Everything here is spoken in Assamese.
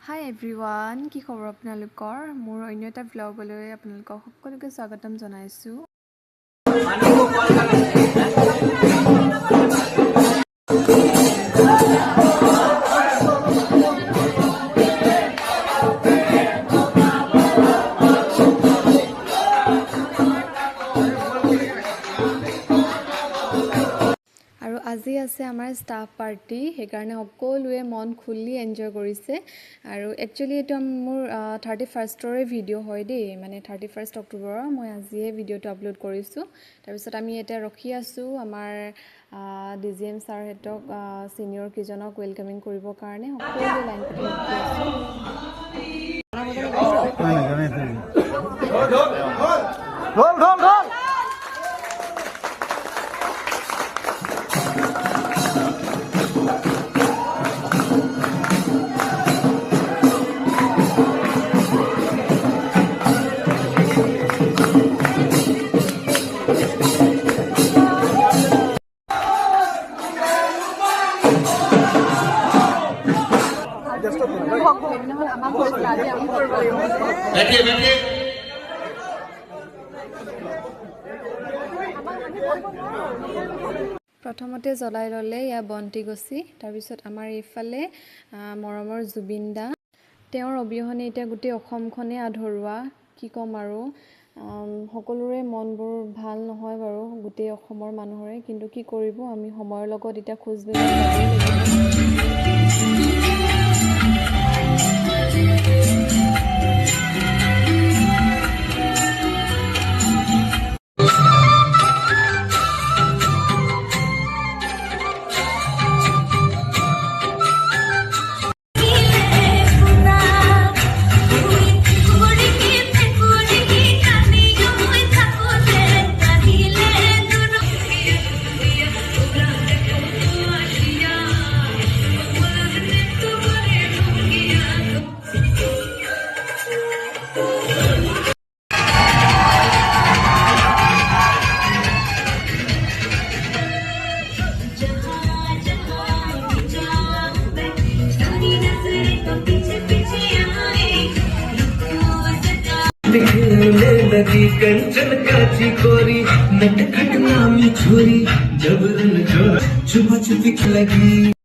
হাই এভৰিৱান, কি খবৰ আপোনালোকৰ? মোৰ অন্য এটা ভ্লগলৈ আপোনালোকক সকলোকে স্বাগতম জনাইছোঁ। আৰু আজি আছে আমাৰ ষ্টাফ পাৰ্টি, সেইকাৰণে সকলোৱে মন খুলি এনজয় কৰিছে। আৰু একচুৱেলি এইটো মোৰ 31ষ্টৰে ভিডিঅ' হয় দেই, মানে 31 অক্টোবৰৰ। মই আজিয়ে ভিডিঅ'টো আপলোড কৰিছোঁ। তাৰপিছত আমি এতিয়া ৰখি আছোঁ আমাৰ DGM ছাৰহঁতক, ছিনিয়ৰ কেইজনক ৱেলকামিং কৰিবৰ কাৰণে। সকলোৱে লাইন পাতি ৰখি আছোঁ। প্ৰথমতে জ্বলাই ল'লে ইয়া বন্তি গছি। তাৰপিছত আমাৰ এইফালে মৰমৰ জুবিন দা, তেওঁৰ অবিহনে এতিয়া গোটেই অসমখনে আধৰুৱা। কি ক'ম আৰু, সকলোৰে মনবোৰ ভাল নহয় বাৰু, গোটেই অসমৰ মানুহৰে। কিন্তু কি কৰিব, আমি সময়ৰ লগত এতিয়া খোজ মিলাই যাবই লাগিব। दिखने लगी कंचन काची कोरी, नटखट नामी छोरी, जबरन जोर छुपा छुपी लगी।